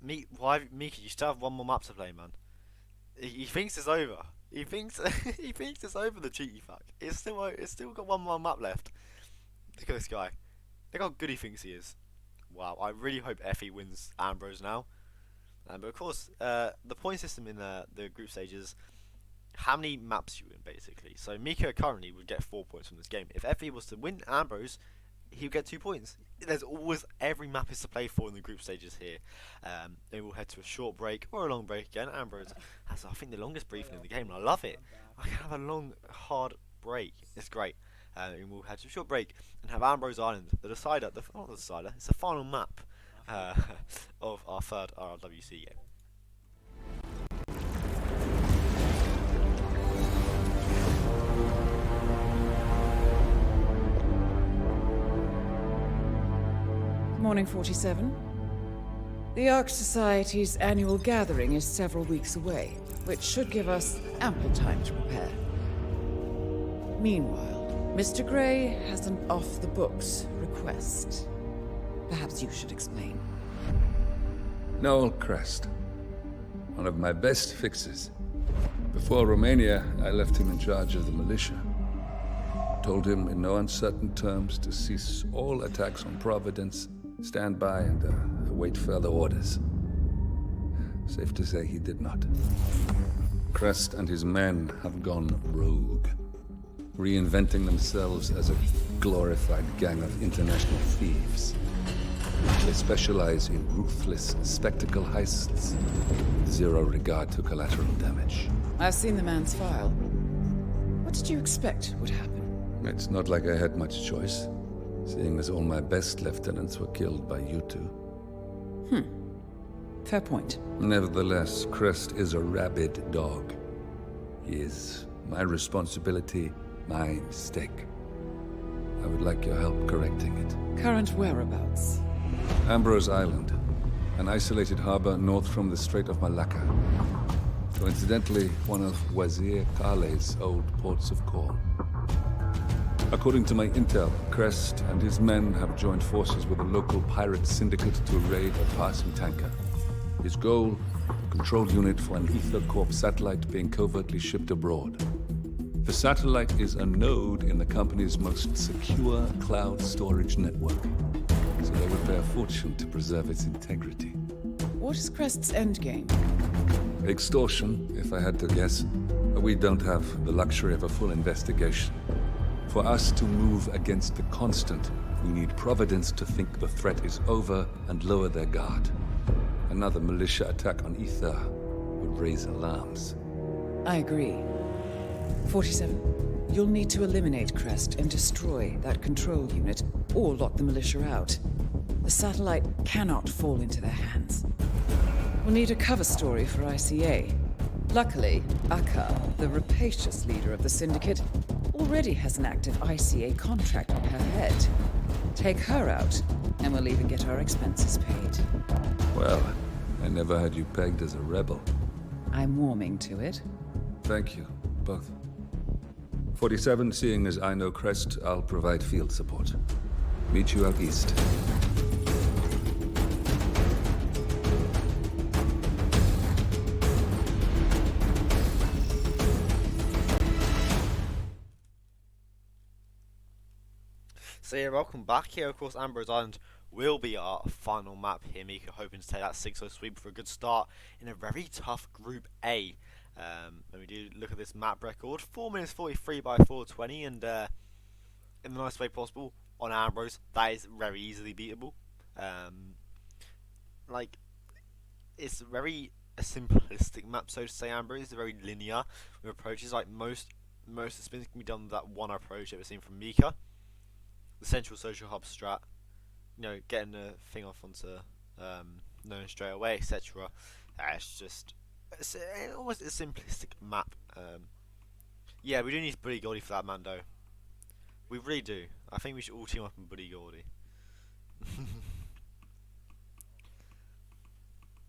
Meekah, you still have one more map to play, man. He thinks it's over. He thinks it's over, the cheeky fuck. It's still got one more map left. Look at this guy. Look how good he thinks he is. Wow, I really hope Fe wins Ambrose now. But of course, the point system in the group stages, how many maps you win, basically. So Meekah currently would get 4 points from this game. If Fe was to win Ambrose, he would get 2 points. There's always, every map is to play for in the group stages here. They will head to a short break or a long break again. Ambrose has, I think, the longest briefing in the game, and I love it. I can have a long, hard break. It's great. And we'll head to a short break and have Ambrose Island, the decider, not the decider, it's the final map of our third RRWC game. Morning 47. The Ark Society's annual gathering is several weeks away, which should give us ample time to prepare. Meanwhile, Mr. Gray has an off-the-books request. Perhaps you should explain. Noel Crest. One of my best fixes. Before Romania, I left him in charge of the militia. Told him in no uncertain terms to cease all attacks on Providence, stand by and await further orders. Safe to say he did not. Crest and his men have gone rogue, reinventing themselves as a glorified gang of international thieves. They specialize in ruthless spectacle heists, zero regard to collateral damage. I've seen the man's file. What did you expect would happen? It's not like I had much choice, seeing as all my best lieutenants were killed by you two. Fair point. Nevertheless, Crest is a rabid dog. He is my responsibility, my mistake. I would like your help correcting it. Current whereabouts? Ambrose Island, an isolated harbor north from the Strait of Malacca. Coincidentally, one of Wazir Kale's old ports of call. According to my intel, Crest and his men have joined forces with a local pirate syndicate to raid a passing tanker. His goal, a control unit for an Ether Corp satellite being covertly shipped abroad. The satellite is a node in the company's most secure cloud storage network, so they would pay a fortune to preserve its integrity. What is Crest's endgame? Extortion, if I had to guess. We don't have the luxury of a full investigation. For us to move against the constant, we need Providence to think the threat is over and lower their guard. Another militia attack on Ether would raise alarms. I agree. 47. You'll need to eliminate Crest and destroy that control unit, or lock the militia out. The satellite cannot fall into their hands. We'll need a cover story for ICA. Luckily, Akka, the rapacious leader of the syndicate, already has an active ICA contract on her head. Take her out, and we'll even get our expenses paid. Well, I never had you pegged as a rebel. I'm warming to it. Thank you, both. 47, seeing as I know Crest, I'll provide field support. Meet you out east. So yeah, welcome back here. Of course, Ambrose Island will be our final map here. Meekah hoping to take that 6-0 sweep for a good start in a very tough Group A. When we do look at this map record, 4 minutes 43 by 420, and in the nicest way possible on Ambrose, that is very easily beatable. Like, it's very a simplistic map, so to say. Ambrose is very linear with approaches. Like most of the spins can be done with that one approach that we've seen from Meekah. The central social hub strat, you know, getting the thing off onto known straight away, etc. It's almost a simplistic map. Yeah, we do need to bully Goldie for that, man, though. We really do. I think we should all team up in Buddy Gordy.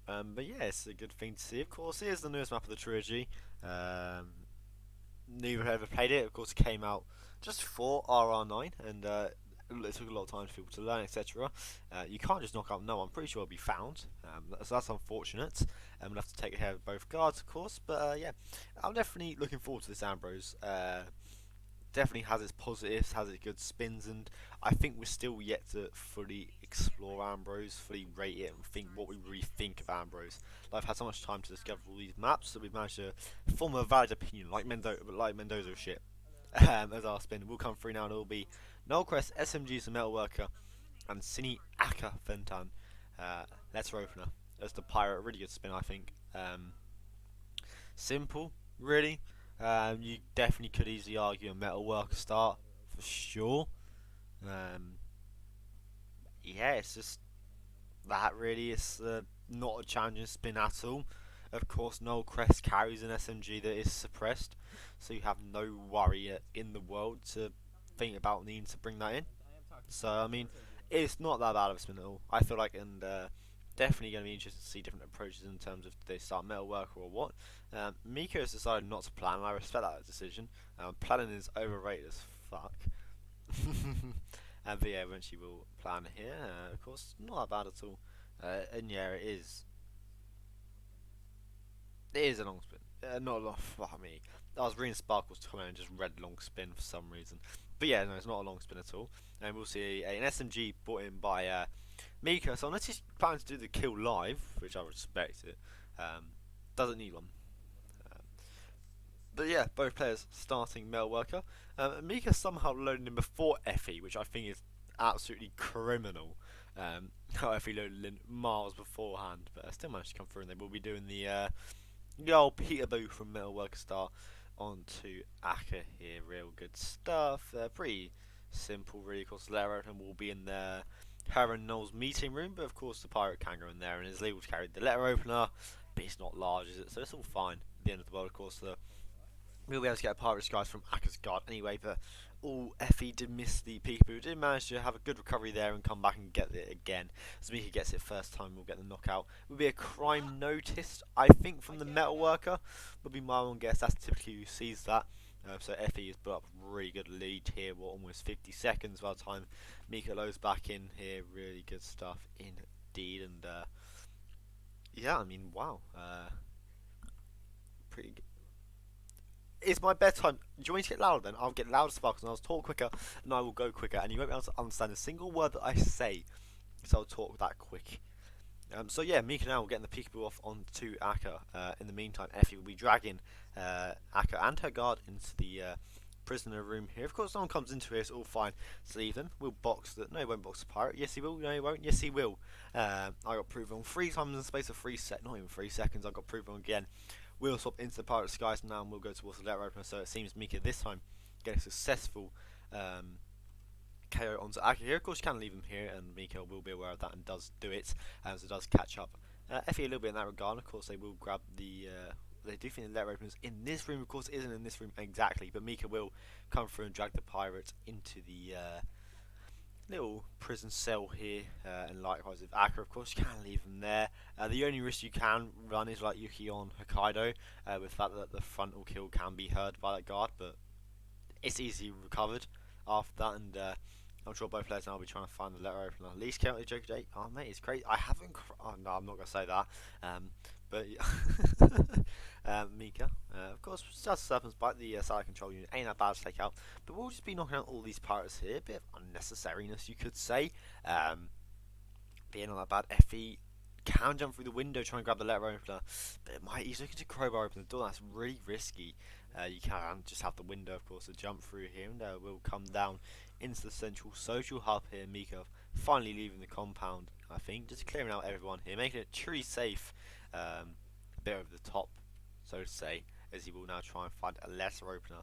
But yeah, it's a good thing to see. Of course, here's the newest map of the trilogy. Neither ever played it. Of course, it came out just for RR9, and it took a lot of time for people to learn, etc. You can't just knock out no. I'm pretty sure it'll be found. So that's unfortunate. We'll have to take care of both guards, of course. But yeah, I'm definitely looking forward to this Ambrose. Definitely has its positives, has its good spins, and I think we're still yet to fully explore Ambrose, fully rate it, and think what we really think of Ambrose. Like, I've had so much time to discover all these maps that we've managed to form a valid opinion, like Mendoza shit. As our spin will come through now, and it will be Nullcrest, SMG's the Metalworker, and Cine Aka Fentan. Letter opener. That's the pirate, really good spin, I think. Simple, really. You definitely could easily argue a Metalworker start for sure. Yeah, it's just that really. It's not a challenging spin at all. Of course, Nullcrest carries an SMG that is suppressed, so you have no worry in the world to think about needing to bring that in. So I mean, it's not that bad of a spin at all. I feel like, and definitely going to be interested to see different approaches in terms of do they start Metalworker or what. Meekah has decided not to plan, and I respect that decision. Planning is overrated as fuck. But yeah, eventually we'll plan here. Of course, not that bad at all. And yeah, it is. It is a long spin. Not a long. Fuck me. I was reading Sparkles to come in and just read long spin for some reason. But yeah, no, it's not a long spin at all. And we'll see an SMG brought in by Meekah. So unless he's planning to do the kill live, which I respect it, doesn't need one. But yeah, both players starting Metalworker. Meekah somehow loaded in before Fe, which I think is absolutely criminal. How Fe loaded in miles beforehand, but still managed to come through, and they will be doing the old peekaboo from Metalworker Star onto Aka here. Real good stuff. Pretty simple, really. Of course, Letter Opener will be in there. Her and Noel's meeting room, but of course the pirate can go in there, and is able to carry the Letter Opener, but it's not large, is it? So it's all fine. At the end of the world, of course, we'll be able to get a pirate disguise from Aka's guard anyway, but Fe did miss the peekaboo. Did manage to have a good recovery there and come back and get it again. As Meekah gets it first time, we'll get the knockout. Will be a crime noticed, I think, from the Metalworker. Would be my own guess. That's typically who sees that. So Fe has put up a really good lead here. Almost 50 seconds by the time Meekah loads back in here. Really good stuff indeed. And yeah, I mean, wow. Pretty good. It's my bedtime. Do you want me to get louder then? I'll get louder, Sparkles, and I'll talk quicker, and I will go quicker, and you won't be able to understand a single word that I say, so I'll talk that quick. So yeah, Meekah now will get the peekaboo off onto Aka. In the meantime, Fe will be dragging Aka and her guard into the prisoner room here. Of course, someone comes into here, it's all fine to leave them. We'll box the... No, he won't box the pirate. Yes, he will. No, he won't. Yes, he will. I got proved wrong 3 times in the space of 3 seconds. Not even 3 seconds. I got proved wrong again. We'll swap into the pirate disguise now, and we'll go towards the Letter Opener. So it seems Meekah this time get a successful KO onto Aka here. Of course, you can leave him here, and Meekah will be aware of that and does do it, so does catch up. Fe a little bit in that regard. Of course, they will grab the. They do think the Letter Opener's in this room. Of course, it isn't in this room exactly, but Meekah will come through and drag the pirate into the little prison cell here, and likewise with Aka. Of course, you can leave him there. The only risk you can run is like Yuki on Hokkaido, with the fact that the frontal kill can be heard by that guard, but it's easily recovered after that, and I'm sure both players now will be trying to find the Letter Opener. Least chaotic joke today. Oh mate, it's crazy. I haven't. Oh no, I'm not gonna say that. But Meekah, of course, just Serpent's Bite, the side control unit ain't that bad to take out, but we'll just be knocking out all these pirates here. A bit of unnecessariness, you could say. Being not that bad. Fe can jump through the window trying to grab the Letter Opener, but he's looking to crowbar open the door. That's really risky. You can just have the window, of course, to jump through here, and we'll come down into the central social hub here. Meekah finally leaving the compound, I think, just clearing out everyone here, making it truly safe. A bit over the top, so to say, as he will now try and find a Letter Opener.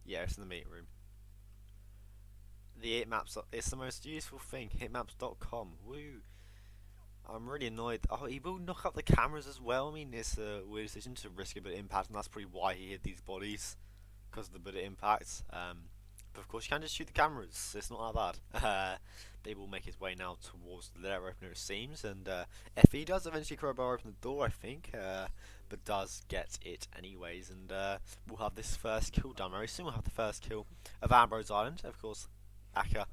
Yeah, it's in the meeting room. The hitmaps, it's the most useful thing, hitmaps.com. Woo! I'm really annoyed. Oh, he will knock up the cameras as well. I mean, it's a weird decision to risk a bit of impact, and that's probably why he hit these bodies. because of the bullet impacts. But of course you can just shoot the cameras, it's not that bad. They will make his way now towards the letter opener, it seems, and Fe does eventually crowbar open the door, I think, but does get it anyways, and we'll have this first kill done very soon. We'll have the first kill of Ambrose Island. Of course, Aka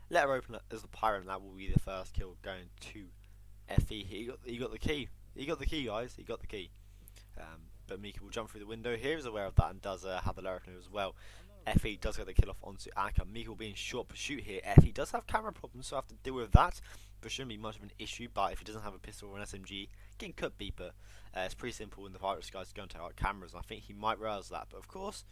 letter opener as the pirate, and that will be the first kill going to Fe. He got the key. He got the key, guys. He got the key. But Meekah will jump through the window here, is aware of that, and does have the letter opener as well. Fe does get the kill off onto Aka. Meekah will be in short pursuit here. Fe does have camera problems, so I have to deal with that. But shouldn't be much of an issue. But if he doesn't have a pistol or an SMG, getting could be. But it's pretty simple in the pirates guys to go and take out cameras. And I think he might realise that. But of course,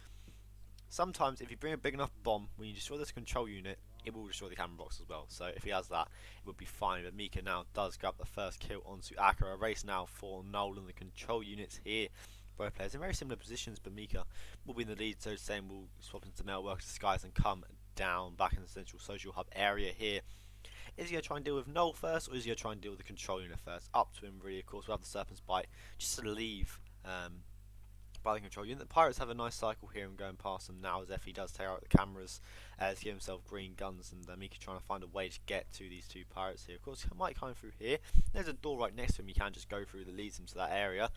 sometimes if you bring a big enough bomb, when you destroy this control unit, it will destroy the camera box as well. So if he has that, it would be fine. But Meekah now does grab the first kill onto Aka. A race now for Noel and the control units here. Both players in very similar positions, but Meekah will be in the lead, so saying we'll swap into Mail Workers Disguise and come down back in the Central Social Hub area here. Is he going to try and deal with Noel first, or is he going to try and deal with the control unit first? Up to him, really. Of course, we'll have the Serpent's Bite just to leave by the control unit. The Pirates have a nice cycle here and going past them now as Fe does tear out the cameras to give himself green guns, and Meekah trying to find a way to get to these two pirates here. Of course, he might come through here. There's a door right next to him. He can just go through that leads him to that area,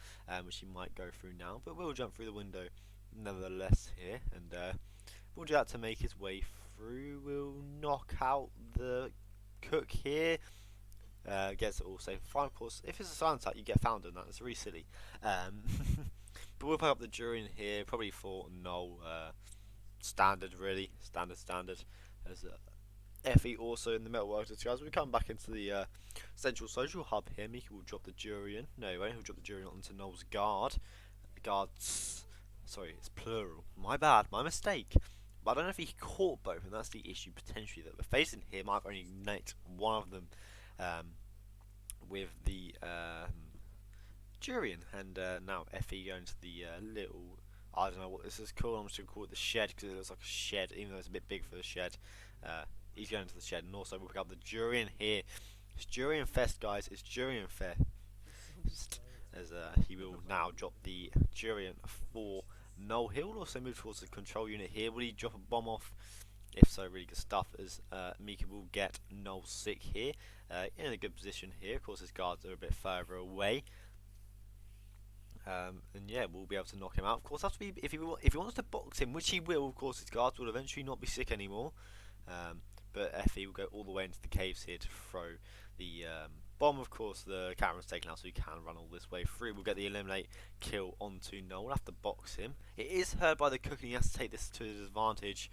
which he might go through now. But we'll jump through the window nevertheless here, and we'll do that to make his way through. We'll knock out the cook here. Gets it all safe. Fine, of course, if it's a silent attack, you get found in that. It's really silly. But we'll pick up the jury in here, probably for Noel. Standard, really. Standard. As Fe also in the metal workers, guys. We come back into the Central Social Hub here. Meekah will drop the jury in. No, he won't. He'll drop the jury onto Noel's guard. Guards. Sorry, it's plural. My bad. My mistake. But I don't know if he caught both, and that's the issue potentially that we're facing here. Might have only nicked one of them with the Jurian, and now Fe going to the little, I don't know what this is called, I'm just going to call it the shed because it looks like a shed, even though it's a bit big for the shed. He's going to the shed, and also we'll pick up the Jurian here. It's Jurian Fest, guys, it's Jurian Fest. As he will now drop the Jurian for Noel. He will also move towards the control unit here. Will he drop a bomb off? If so, really good stuff, as Meekah will get Noel sick here. In a good position here. Of course, his guards are a bit further away. And yeah, we'll be able to knock him out. Of course, that's if he wants to box him, which he will. Of course, his guards will eventually not be sick anymore. But Fe will go all the way into the caves here to throw the bomb. Of course, the camera's taken out, so he can run all this way through. We'll get the eliminate kill onto Noel. We'll have to box him. It is heard by the cook, and he has to take this to his advantage.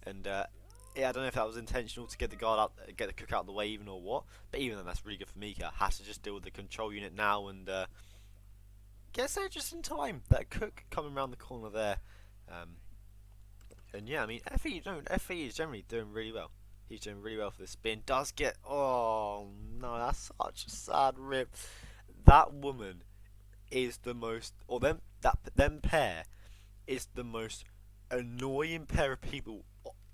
And yeah, I don't know if that was intentional to get the guard out, get the cook out of the way, even or what. But even then, that's really good for Meekah. Has to just deal with the control unit now and gets there just in time. That cook coming around the corner there. And yeah, I mean, Fe is generally doing really well. He's doing really well for this spin. Does get, oh no, that's such a sad rip. That woman is the most, or them pair is the most annoying pair of people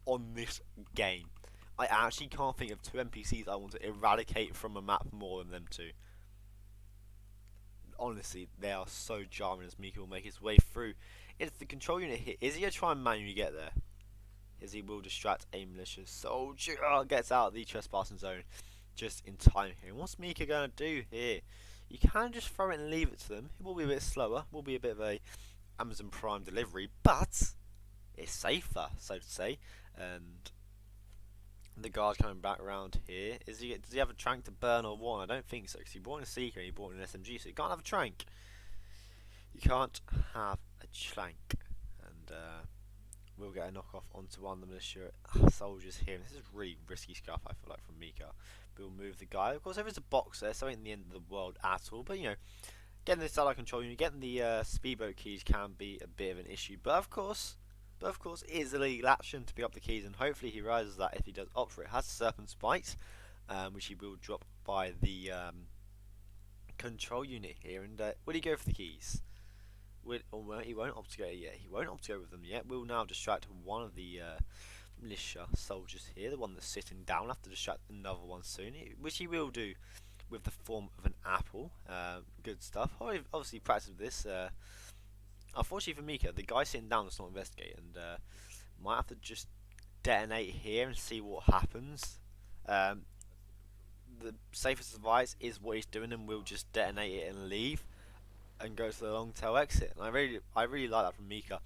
on this game. I actually can't think of two NPCs I want to eradicate from a map more than them two. Honestly, they are so jarring as Meekah will make his way through. It's the control unit here. Is he going to try and manually get there? Is he will distract a malicious soldier? Gets out of the trespassing zone just in time here. And what's Meekah going to do here? You can just throw it and leave it to them. It will be a bit slower. Will be a bit of a Amazon Prime delivery, but it's safer, so to say. And the guard coming back around here. Does he have a trank to burn or what? I don't think so, because he bought in a Seeker and he bought in an SMG, so you can't have a trank. You can't have a trank. And we'll get a knockoff onto one of the militia soldiers here. And this is really risky stuff, I feel like, from Meekah. We'll move the guy. Of course, there is a box there, so it ain't the end of the world at all. But, you know, getting this satellite control unit, getting the speedboat keys can be a bit of an issue. But of course, it is a legal action to pick up the keys, and hopefully he rises that if he does opt for it. Has Serpent's Bite, which he will drop by the control unit here. And will he go for the keys? He won't opt to go yet. He won't opt to go with them yet. We'll now distract one of the militia soldiers here, the one that's sitting down. We'll have to distract another one soon, which he will do with the form of an apple. Good stuff. Obviously, practice with this. unfortunately for Meekah, the guy sitting down does not investigate, and might have to just detonate here and see what happens. The safest advice is what he's doing, and we'll just detonate it and leave and go to the long tail exit. And I really like that from Meekah.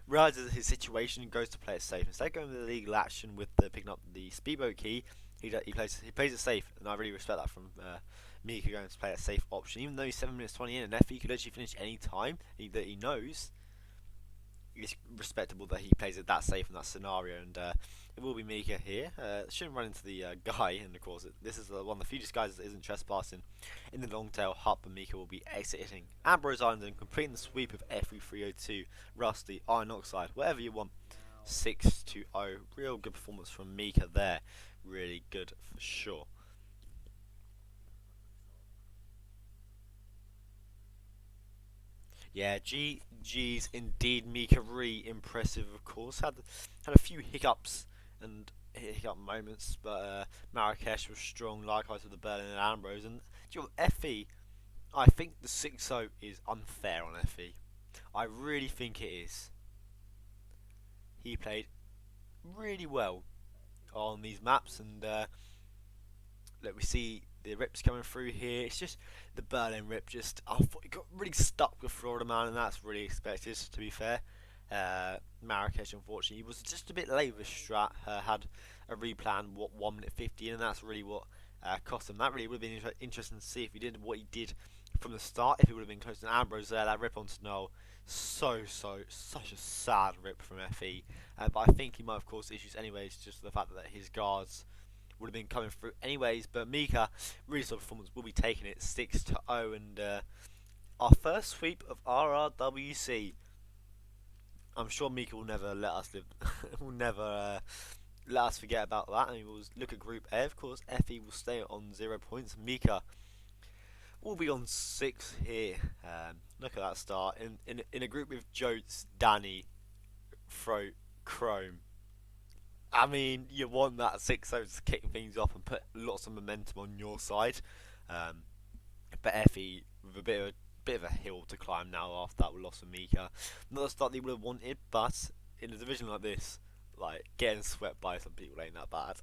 Realizes his situation and goes to play it safe. Instead of going with the legal action with picking up the speedboat key, he plays it safe, and I really respect that from Meekah going to play a safe option. Even though he's 7 minutes 20 in, and Fe could actually finish any time that he knows, it's respectable that he plays it that safe in that scenario. And it will be Meekah here. Shouldn't run into the guy, and of course this is one of the few disguises that isn't trespassing in the long tail hut, but Meekah will be exiting Ambrose Island and completing the sweep of Fe3O2, Rusty, Iron Oxide, whatever you want. 6-0. Real good performance from Meekah there. Really good for sure. Yeah, GG's indeed. Meekah, really impressive, of course. Had a few hiccups and hiccup moments, but Marrakesh was strong, likewise with the Berlin and Ambrose. And do you know what, Fe, I think the 6-0 is unfair on Fe. I really think it is. He played really well on these maps, and look, we see the rips coming through here. It's just the Berlin rip. I thought he got really stuck with Florida Man, and that's really expected, to be fair. Marrakesh, unfortunately, was just a bit late with strat. Had a replan 1 minute 50, and that's really what cost him. That really would have been interesting to see if he did what he did from the start. If he would have been close to Ambrose there, that rip onto Noel. Such a sad rip from Fe. But I think he might have caused issues anyways, just for the fact that his guards would have been coming through anyways. But Meekah, really solid performance, will be taking it 6-0, and our first sweep of RRWC. I'm sure Meekah will never let us will never let us forget about that, and we'll look at Group A. Of course, Fe will stay on 0 points. Meekah will be on 6 here. Look at that start in a group with Jotes, Danny, Throat, Chrome. I mean, you want that 6-0 to kick things off and put lots of momentum on your side. But Fe with a bit of a hill to climb now after that loss of Meekah. Not the start they would have wanted, but in a division like this, like getting swept by some people ain't that bad.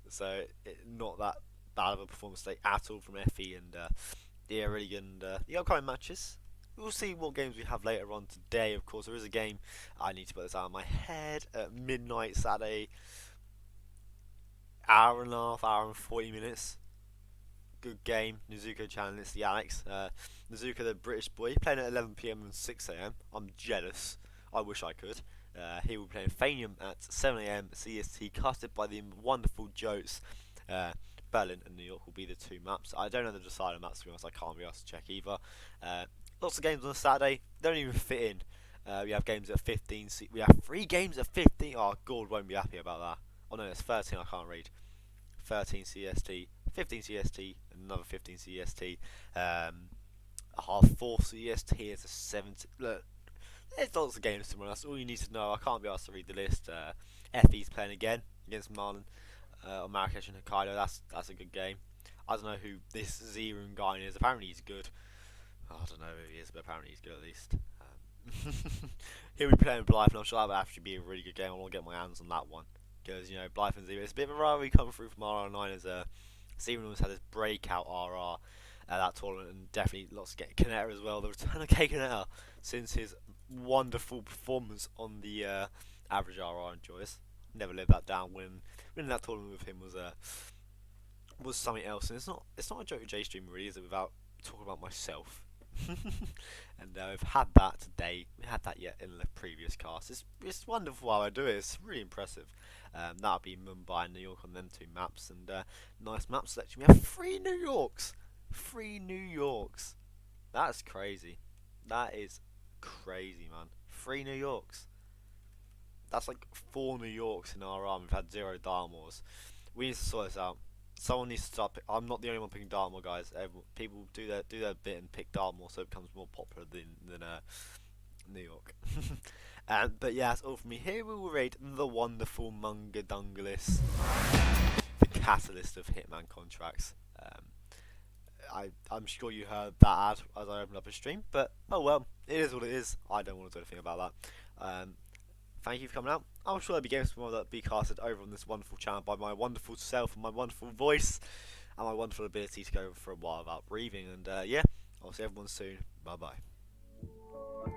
So not that bad of a performance today at all from Fe, and yeah, really good. And the upcoming matches, we'll see what games we have later on today. Of course, there is a game, I need to put this out of my head, at midnight Saturday, hour and a half, hour and 40 minutes. Good game. Nezuko challenge the Alex. Nezuko, the British boy, playing at 11 PM and 6 AM. I'm jealous. I wish I could. He will be playing Fanium at 7 AM CST, casted by the wonderful Jotes. Berlin and New York will be the 2 maps. I don't know the decider maps, to be honest. I can't be asked to check either. Lots of games on Saturday. Don't even fit in. We have games at 15. We have 3 games at 15. Oh, God won't be happy about that. Oh no, it's 13. I can't read. 13 CST, 15 CST, another 15 CST, a half 4 CST, it's a 70. Look, there's lots of games tomorrow. That's all you need to know. I can't be asked to read the list. Fe's playing again against Marlon, on Marrakesh and Hokkaido. That's a good game. I don't know who this Zerun guy is. Apparently he's good. I don't know who he is, but apparently he's good at least. He'll be playing Blythe, and I'm sure that will actually be a really good game. I want to get my hands on that one. Because, you know, Blythe and Zero, it's a bit of a rivalry coming through from RR9 as Zero almost had his breakout RR at that tournament, and definitely lots to get Kaneta as well. The return of K Kaneta since his wonderful performance on the average RR enjoys. Never lived that down. Winning that tournament with him was something else, and it's not a joke with J Stream really, is it, without talking about myself. And we've had that today. We had that yet in the previous cast. It's wonderful how I do it. It's really impressive. That'll be Mumbai and New York on them 2 maps, and nice map selection. We have 3 New Yorks. 3 New Yorks. That's crazy. That is crazy, man. 3 New Yorks. That's like 4 New Yorks in our arm. We've had 0 Dartmoors. We need to sort this out. Someone needs to stop. I'm not the only one picking Dartmoor, guys. People do their bit and pick Dartmoor, so it becomes more popular than New York. But yeah, that's all from me. Here we will rate the wonderful Munga Dungalis, the catalyst of Hitman contracts. I'm sure you heard that ad as I opened up a stream, but oh well, it is what it is. I don't want to do anything about that. Thank you for coming out. I'm sure there'll be games tomorrow that be casted over on this wonderful channel by my wonderful self and my wonderful voice and my wonderful ability to go for a while without breathing. And yeah, I'll see everyone soon. Bye bye.